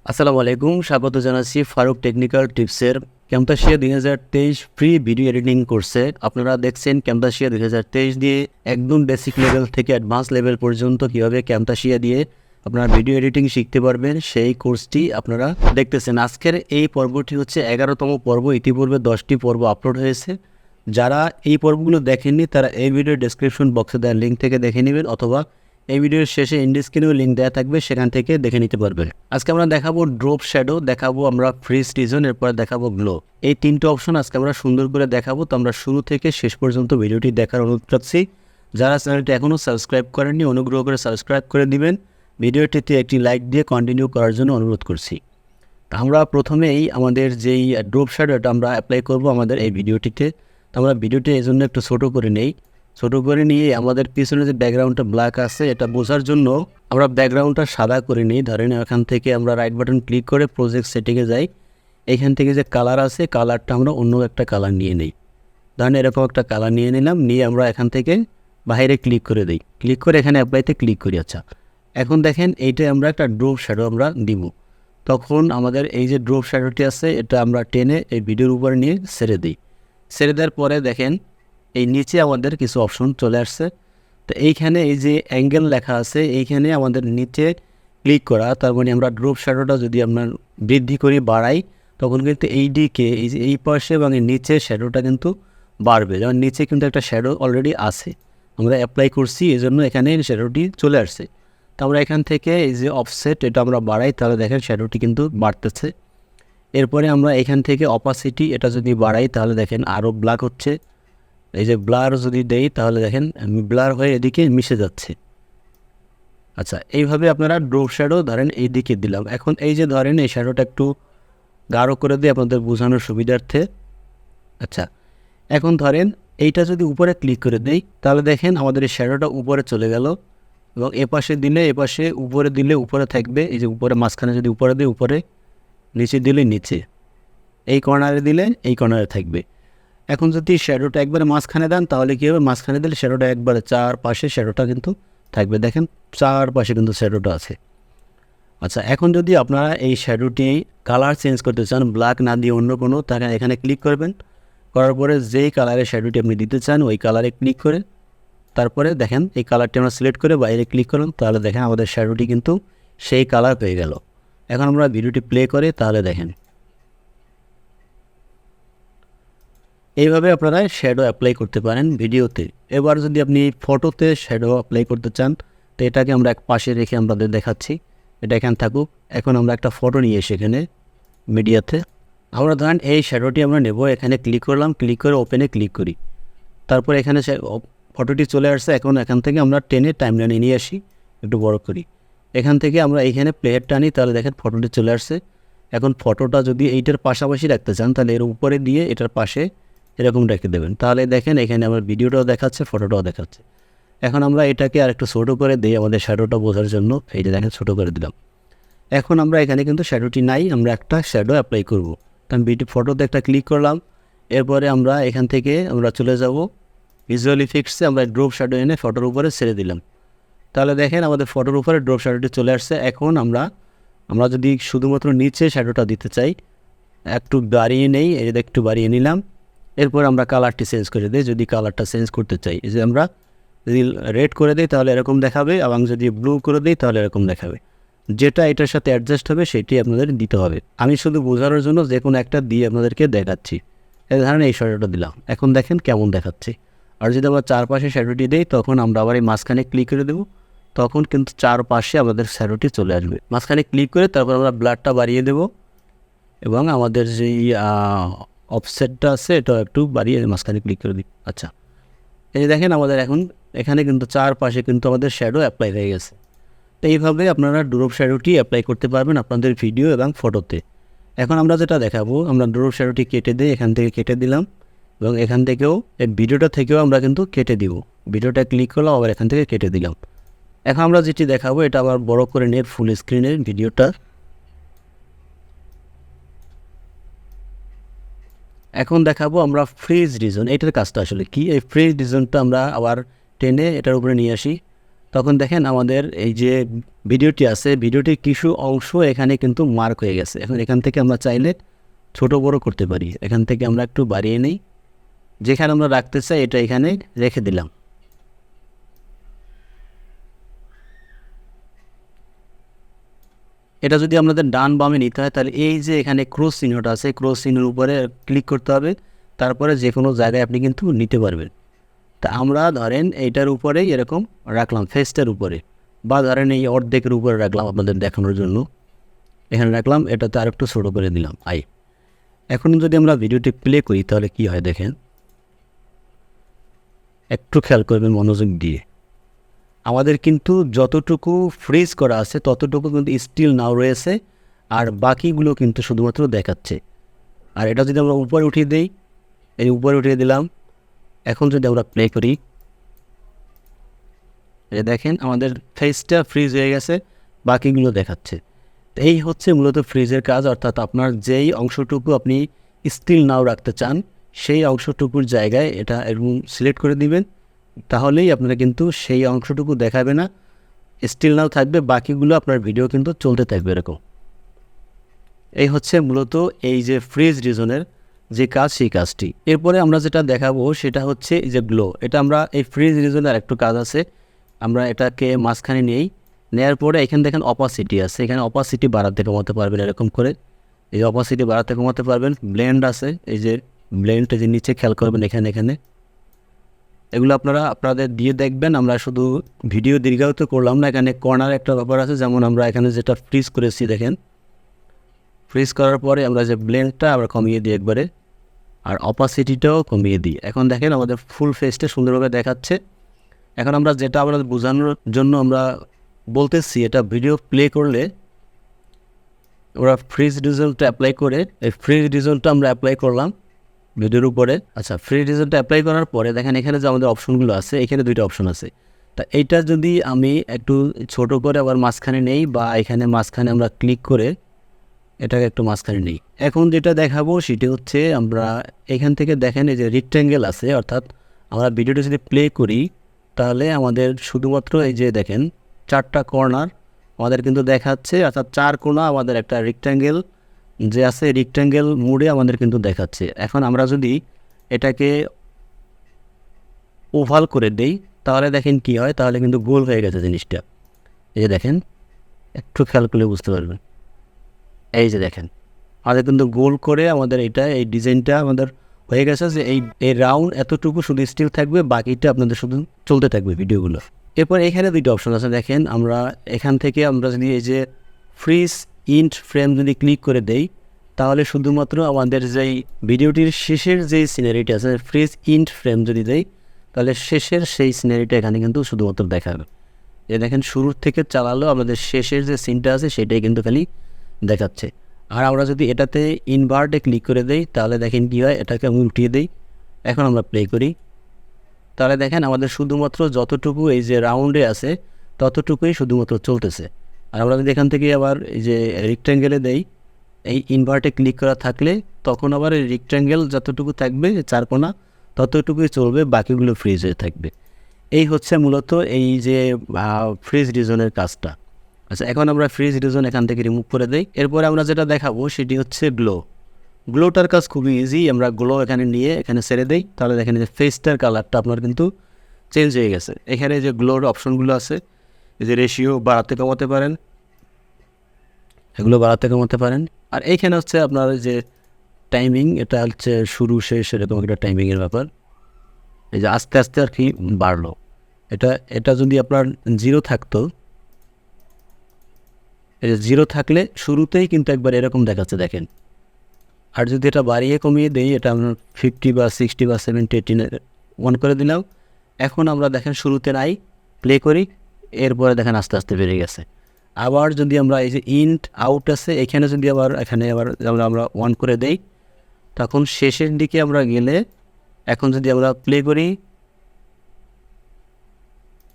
আসসালামু আলাইকুম, স্বাগত জানাচ্ছি ফারুক টেকনিক্যাল টিপসের ক্যামতাসিয়া 2023 ফ্রি ভিডিও এডিটিং কোর্সে। আপনারা দেখছেন ক্যামতাসিয়া 2023 দিয়ে একদম বেসিক লেভেল থেকে অ্যাডভান্স লেভেল পর্যন্ত কীভাবে ক্যামতাসিয়া দিয়ে আপনারা ভিডিও এডিটিং শিখতে পারবেন সেই কোর্সটি আপনারা দেখতেছেন। আজকের এই পর্বটি হচ্ছে 11তম পর্ব। ইতিপূর্বে 10টি পর্ব আপলোড হয়েছে। যারা এই পর্বগুলো দেখেননি তারা এই ভিডিওর ডেসক্রিপশন বক্সে দেওয়া লিঙ্ক থেকে দেখে নেবেন, অথবা এই ভিডিওর শেষে ইন্ডিস্ক্রিনেও লিঙ্ক দেওয়া থাকবে, সেখান থেকে দেখে নিতে পারবেন। আজকে আমরা দেখাবো ড্রপ শ্যাডো, দেখাবো আমরা ফ্রিজ রিজন, এরপর দেখাবো গ্লো। এই তিনটে অপশন আজকে আমরা সুন্দর করে দেখাবো। তো আমরা শুরু থেকে শেষ পর্যন্ত ভিডিওটি দেখার অনুরোধ করছি। যারা চ্যানেলটি এখনও সাবস্ক্রাইব করেননি অনুগ্রহ করে সাবস্ক্রাইব করে দিবেন, ভিডিওটিতে একটি লাইক দিয়ে কন্টিনিউ করার জন্য অনুরোধ করছি। আমরা প্রথমেই আমাদের যেই ড্রপ শ্যাডো এটা আমরা অ্যাপ্লাই করব আমাদের এই ভিডিওটিতে। তো আমরা ভিডিওটি এই জন্য একটু ছোটো করে নেই। ছোটো করে নিয়ে আমাদের পিছনে যে ব্যাকগ্রাউন্ডটা ব্ল্যাক আছে এটা বোঝার জন্য আমরা ব্যাকগ্রাউন্ডটা সাদা করে নিই। ধরেন এখান থেকে আমরা রাইট বাটন ক্লিক করে প্রজেক্ট সেটিংয়ে যাই। এইখান থেকে যে কালার আছে কালারটা আমরা অন্য একটা কালার নিয়ে নিই। ধরেন এরকম একটা কালার নিয়ে নিলাম, নিয়ে আমরা এখান থেকে বাইরে ক্লিক করে দিই। ক্লিক করে এখানে অ্যাপ্লাইতে ক্লিক করি। আচ্ছা, এখন দেখেন এইটাই আমরা একটা ড্রপ শ্যাডো আমরা দিব। তখন আমাদের এই যে ড্রপ শ্যাডোটি আছে এটা আমরা টেনে এই ভিডিওর উপরে নিয়ে ছেড়ে দিই। ছেড়ে দেওয়ার পরে দেখেন এই নিচে আমাদের কিছু অপশন চলে আসছে। তো এইখানে এই যে অ্যাঙ্গেল লেখা আছে এইখানে আমাদের নিচে ক্লিক করা, তার মানে আমরা ড্রপ শ্যাডোটা যদি আমরা বৃদ্ধি করি বাড়াই তখন কিন্তু এই দিকে এই যে এই পাশে এবং এই নিচে শ্যাডোটা কিন্তু বাড়বে। যেমন নিচে কিন্তু একটা শ্যাডো অলরেডি আছে, আমরা অ্যাপ্লাই করছি, এই জন্য এখানে শ্যাডোটি চলে আসছে। তো আমরা এখান থেকে এই যে অফসেট এটা আমরা বাড়াই তাহলে দেখেন শ্যাডোটি কিন্তু বাড়তেছে। এরপরে আমরা এখান থেকে অপাসিটি এটা যদি বাড়াই তাহলে দেখেন আরও ব্ল্যাক হচ্ছে। এই যে ব্লার যদি দেই তাহলে দেখেন ব্লার হয়ে এদিকে মিশে যাচ্ছে। আচ্ছা, এইভাবে আপনারা ড্রপ শ্যাডো ধরেন এই দিকে দিলাম। এখন এই যে ধরেন এই শ্যাডোটা একটু গাঢ় করে দিই আপনাদের বোঝানোর সুবিধার্থে। আচ্ছা, এখন ধরেন এইটা যদি উপরে ক্লিক করে দেই তাহলে দেখেন আমাদের এই শ্যাডোটা উপরে চলে গেল, এবং এপাশে দিলে এপাশে, উপরে দিলে উপরে থাকবে। এই যে উপরে মাঝখানে যদি উপরে দিই উপরে, নিচে দিলে নিচে, এই কর্নারে দিলে এই কর্নারে থাকবে। এখন যদি শ্যাডোটা একবারে মাঝখানে দেন তাহলে কী হবে, মাঝখানে দিলে শ্যাডোটা একবারে চারপাশে শ্যাডোটা কিন্তু থাকবে। দেখেন চারপাশে কিন্তু শ্যাডোটা আছে। আচ্ছা, এখন যদি আপনারা এই শ্যাডোটি কালার চেঞ্জ করতে চান ব্ল্যাক না দিয়ে অন্য কোনো, তাহলে এখানে ক্লিক করবেন। করার পরে যেই কালারের শ্যাডোটি আপনি দিতে চান ওই কালারে ক্লিক করে তারপরে দেখেন এই কালারটি আমরা সিলেক্ট করে বাইরে ক্লিক করলাম, তাহলে দেখেন আমাদের শ্যাডোটি কিন্তু সেই কালার হয়ে গেল। এখন আমরা ভিডিওটি প্লে করে তাহলে দেখেন এইভাবে আপনারা শ্যাডো অ্যাপ্লাই করতে পারেন ভিডিওতে। এবার যদি আপনি ফটোতে শ্যাডো অ্যাপ্লাই করতে চান তো এটাকে আমরা এক পাশে রেখে আমাদের দেখাচ্ছি, এটা এখানে থাকুক। এখন আমরা একটা ফটো নিয়ে এসে এখানে মিডিয়াতে আমরা ধরেন এই শ্যাডোটি আমরা নেব। এখানে ক্লিক করলাম, ক্লিক করে ওপেনে ক্লিক করি, তারপর এখানে ফটোটি চলে আসছে। এখন এখান থেকে আমরা টেনে টাইমলাইনে নিয়ে আসি, একটু বড় করি। এখান থেকে আমরা এইখানে প্লেয়ার টানি, তাহলে দেখেন ফটোটি চলে আসছে। এখন ফটোটা যদি এইটার পাশাপাশি রাখতে চান তাহলে এর উপরে দিয়ে এটার পাশে এরকম রেখে দেবেন, তাহলে দেখেন এখানে আমার ভিডিওটাও দেখাচ্ছে ফটোটাও দেখাচ্ছে। এখন আমরা এটাকে আর একটু ছোটো করে দিই আমাদের শ্যাডোটা বোঝার জন্য। এইটা দেখেন ছোটো করে দিলাম। এখন আমরা এখানে কিন্তু শ্যাডোটি নাই, আমরা একটা শ্যাডো অ্যাপ্লাই করব। কারণ ফটোতে একটা ক্লিক করলাম, এরপরে আমরা এখান থেকে আমরা চলে যাব ভিজুয়াল ইফেক্টসে, আমরা ড্রপ শ্যাডো এনে ফটোর উপরে ছেড়ে দিলাম। তাহলে দেখেন আমাদের ফটোর উপরে ড্রপ শ্যাডোটি চলে আসছে। এখন আমরা যদি শুধুমাত্র নিচে শ্যাডোটা দিতে চাই একটু বাড়িয়ে নেই, এই যে একটু বাড়িয়ে নিলাম। এরপর আমরা কালারটি চেঞ্জ করে দিই। যদি কালারটা চেঞ্জ করতে চাই, এই যে আমরা যদি রেড করে দিই তাহলে এরকম দেখাবে, এবং যদি ব্লু করে দিই তাহলে এরকম দেখাবে। যেটা এটার সাথে অ্যাডজাস্ট হবে সেটি আপনাদের দিতে হবে। আমি শুধু বোঝানোর জন্য যে কোনো একটা দিয়ে আপনাদেরকে দেখাচ্ছি। এই ধরনের এই শ্যাডোটা দিলাম, এখন দেখেন কেমন দেখাচ্ছে। আর যদি আমরা চারপাশে শ্যাডোটি দিই তখন আমরা আবার এই মাঝখানে ক্লিক করে দেবো, তখন কিন্তু চারপাশে আমাদের শ্যাডোটি চলে আসবে। মাঝখানে ক্লিক করে তারপর আমরা ব্লারটা বাড়িয়ে দেব, এবং আমাদের যেই অফসেটটা আছে এটা একটু বাড়িয়ে মাঝখানে ক্লিক করে দিই। আচ্ছা, এই যে দেখেন আমাদের এখন এখানে কিন্তু চারপাশে কিন্তু আমাদের শ্যাডো অ্যাপ্লাই হয়ে গেছে। তো এইভাবে আপনারা ড্রপ শ্যাডোটি অ্যাপ্লাই করতে পারবেন আপনাদের ভিডিও এবং ফটোতে। এখন আমরা যেটা দেখাবো, আমরা ড্রপ শ্যাডোটি কেটে দিই, এখান থেকে কেটে দিলাম, এবং এখান থেকেও এই ভিডিওটা থেকেও আমরা কিন্তু কেটে দিব। ভিডিওটা ক্লিক করলাম, আবার এখান থেকে কেটে দিলাম। এখন আমরা যেটি দেখাবো এটা আবার বড় করে নিয়ে ফুল স্ক্রিনের ভিডিওটা। এখন দেখাবো আমরা ফ্রিজ রিজন, এটার কাজটা আসলে কি। এই ফ্রিজ রিজনটা আমরা আবার টেনে এটার উপরে নিয়ে আসি, তখন দেখেন আমাদের এই যে ভিডিওটি আছে, ভিডিওটির কিছু অংশ এখানে কিন্তু মার্ক হয়ে গেছে। এখন এখান থেকে আমরা চাইলে ছোট বড় করতে পারি। এখান থেকে আমরা একটু বাড়িয়ে নিই, যেখানে আমরা রাখতে চাই এটা এখানে রেখে দিলাম। এটা যদি আমাদের ডান বামে নিতে হয় তাহলে এই যে এখানে ক্রস চিহ্নটা আছে, ক্রস চিহ্নের উপরে ক্লিক করতে হবে, তারপরে যে কোনো জায়গায় আপনি কিন্তু নিতে পারবেন। তা আমরা ধরেন এইটার উপরেই এরকম রাখলাম, ফেসটার উপরে, বা ধরেন এই অর্ধেকের উপরে রাখলাম আপনাদের দেখানোর জন্য, এখানে রাখলাম, এটাতে আরেকটু ছোটো করে দিলাম এখন যদি আমরা ভিডিওটি প্লে করি তাহলে কি হয় দেখেন, একটু খেয়াল করবেন মনোযোগ দিয়ে। আমাদের কিন্তু যতটুকু ফ্রিজ করা আছে ততটুকু কিন্তু স্টিল নাও রয়েছে, আর বাকিগুলো কিন্তু শুধুমাত্র দেখাচ্ছে। আর এটা যদি আমরা উপরে উঠিয়ে দিই, এই উপরে উঠিয়ে দিলাম, এখন যদি আমরা প্লে করি, এই দেখেন আমাদের ফেসটা ফ্রিজ হয়ে গেছে, বাকিগুলো দেখাচ্ছে। এই হচ্ছে মূলত ফ্রিজের কাজ, অর্থাৎ আপনার যেই অংশটুকু আপনি স্টিল নাও রাখতে চান সেই অংশটুকুর জায়গায় এটা এরকম সিলেক্ট করে দিবেন, তাহলেই আপনারা কিন্তু সেই অংশটুকু দেখাবে না, স্টিল নাও থাকবে, বাকিগুলো আপনার ভিডিও কিন্তু চলতে থাকবে এরকম। এই হচ্ছে মূলত এই যে ফ্রিজ রিজনের যে কাজ, সেই কাজটি। এরপরে আমরা যেটা দেখাবো সেটা হচ্ছে এই যে গ্লো। এটা আমরা এই ফ্রিজ রিজনের আরেকটু কাজ আছে, আমরা এটাকে মাঝখানে নেওয়ার পরে এখানে দেখেন অপাসিটি আছে, এখানে অপাসিটি বাড়াতে কমাতে পারবেন এরকম করে, এই যে অপাসিটি বাড়াতে কমাতে পারবেন। ব্লেন্ড আছে, এই যে ব্লেন্ড, এই যে নিচে খেয়াল করবেন এখানে এগুলো আপনারা আপনাদের দিয়ে দেখবেন। আমরা শুধু ভিডিও দীর্ঘায়িত করলাম না, এখানে কর্নার একটা ব্যাপার আছে, যেমন আমরা এখানে যেটা ফ্রিজ করেছি দেখেন, ফ্রিজ করার পরে আমরা যে ব্লেন্ডটা আমরা কমিয়ে দিই একবারে, আর অপাসিটিটাও কমিয়ে দিই। এখন দেখেন আমাদের ফুল ফেসটা সুন্দরভাবে দেখাচ্ছে। এখন আমরা যেটা আমরা বোঝানোর জন্য আমরা বলতেছি, এটা ভিডিও প্লে করলে ওরা ফ্রিজ রিজলটা অ্যাপ্লাই করে, এই ফ্রিজ রিজলটা আমরা অ্যাপ্লাই করলাম ভিডিওর উপরে। আচ্ছা, ফ্রিজ রিজলটা অ্যাপ্লাই করার পরে দেখেন এখানে যে আমাদের অপশনগুলো আছে, এখানে দুইটা অপশন আছে। তা এইটা যদি আমি একটু ছোট করে আবার মাঝখানে নেই, বা এখানে মাঝখানে আমরা ক্লিক করে এটাকে একটু মাঝখানে নেই, এখন যেটা দেখাবো সেটি হচ্ছে আমরা এখান থেকে দেখেন এই যে রেক্ট্যাঙ্গেল আছে, অর্থাৎ আমরা ভিডিওটা যদি প্লে করি তাহলে আমাদের শুধুমাত্র এই যে দেখেন 4টা কর্নার আমাদের কিন্তু দেখাচ্ছে, অর্থাৎ 4 কোণা আমাদের একটা রেক্ট্যাঙ্গেল যে আছে, রেক্ট্যাঙ্গেল মোডে আমাদের কিন্তু দেখাচ্ছে। এখন আমরা যদি এটাকে ওভাল করে দেই তাহলে দেখেন কি হয়, তাহলে কিন্তু গোল হয়ে গেছে জিনিসটা। এই যে দেখেন, একটু খেয়াল করলে বুঝতে পারবেন, এই যে দেখেন আমাদের কিন্তু গোল করে আমাদের এটা এই ডিজাইনটা আমাদের হয়ে গেছে, যে এই রাউন্ড এতটুকু শুধু স্টিল থাকবে, বাকিটা আপনাদের শুধু চলতে থাকবে ভিডিওগুলো। এরপর এখানে দুইটা অপশন আছে দেখেন, আমরা এখান থেকে আমরা যদি এই যে ফ্রিজ ইন্ট ফ্রেম যদি ক্লিক করে দেই তাহলে শুধুমাত্র আমাদের যেই ভিডিওটির শেষের যেই সিনারিটা আছে, ফ্রিজ ইন্ট ফ্রেম যদি দেই তাহলে শেষের সেই সিনারিটা এখানে কিন্তু শুধুমাত্র দেখাবে। যে দেখেন শুরুর থেকে চালালো আমাদের শেষের যে সিনটা আছে সেটাই কিন্তু খালি দেখাচ্ছে। আর আমরা যদি এটাতে ইনভার্টে ক্লিক করে দেই তাহলে দেখেন কী হয়, এটাকে আমি উঠিয়ে দিই, এখন আমরা প্লে করি, তাহলে দেখেন আমাদের শুধুমাত্র যতটুকু এই যে রাউন্ডে আছে ততটুকুই শুধুমাত্র চলতেছে। আর আমরা যদি এখান থেকে আবার এই যে রেক্ট্যাঙ্গেলে দেই, এই ইনভার্টে ক্লিক করা থাকলে তখন আবার এই রেক্ট্যাঙ্গেল যতটুকু থাকবে 4 কোণা ততটুকুই চলবে, বাকিগুলো ফ্রিজ হয়ে থাকবে। এই হচ্ছে মূলত এই যে ফ্রিজ রিজনের কাজটা। আচ্ছা, এখন আমরা ফ্রিজ রিজন এখান থেকে রিমুভ করে দেই। এরপরে আমরা যেটা দেখাবো সেটি হচ্ছে গ্লোটার কাজ খুবই ইজি। আমরা গ্লো এখানে নিয়ে এখানে ছেড়ে দেই, তাহলে দেখেন যে ফেসটার কালারটা আপনার কিন্তু চেঞ্জ হয়ে গেছে। এখানে যে গ্লোর অপশনগুলো আছে, এই যে রেশিও বাড়াতে কমাতে পারেন, এগুলো বাড়াতে কমাতে পারেন। আর এইখানে হচ্ছে আপনার যে টাইমিং, এটা হচ্ছে শুরু শেষ এরকম একটা টাইমিংয়ের ব্যাপার, এই যে আস্তে আস্তে আর কি বাড়লো। এটা যদি আপনার 0 থাকতো, এই যে 0 থাকলে শুরুতেই কিন্তু একবার এরকম দেখাচ্ছে দেখেন। আর যদি এটা বাড়িয়ে কমিয়ে দেই, এটা আমরা 50 বা 60 বা 70 80 অন করে দিলাম, এখন আমরা দেখেন শুরুতে নাই, প্লে করি, এরপরে দেখেন আস্তে আস্তে বেড়ে গেছে। আবার যদি আমরা এই যে ইন্ট আউট আছে এখানে যদি এখানে আবার আমরা অন করে দেই, তখন শেষের দিকে আমরা গেলে এখন যদি আমরা প্লে করি,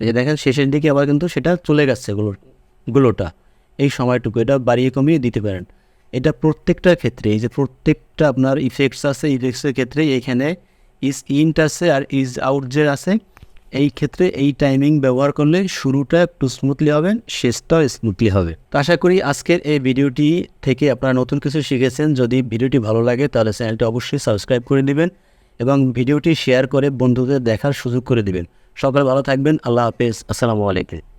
এই যে দেখেন শেষের দিকে আবার কিন্তু সেটা চলে গেছে গুলোটা। এই সময়টুকু এটা বাড়িয়ে কমিয়ে দিতে পারেন। এটা প্রত্যেকটার ক্ষেত্রে, এই যে প্রত্যেকটা আপনার ইফেক্টস আছে, ইফেক্টসের ক্ষেত্রে এখানে ইজ ইন্ট আছে আর ইজ আউট যে আছে, এই ক্ষেত্রে এই টাইমিং ব্যবহার করলে শুরুটা একটু স্মুথলি হবে, শেষটাও স্মুথলি হবে। তো আশা করি আজকের এই ভিডিওটি থেকে আপনারা নতুন কিছু শিখেছেন। যদি ভিডিওটি ভালো লাগে তাহলে চ্যানেলটি অবশ্যই সাবস্ক্রাইব করে দিবেন এবং ভিডিওটি শেয়ার করে বন্ধুদের দেখার সুযোগ করে দিবেন। সকলে ভালো থাকবেন। আল্লাহ হাফেজ। আসসালামু আলাইকুম।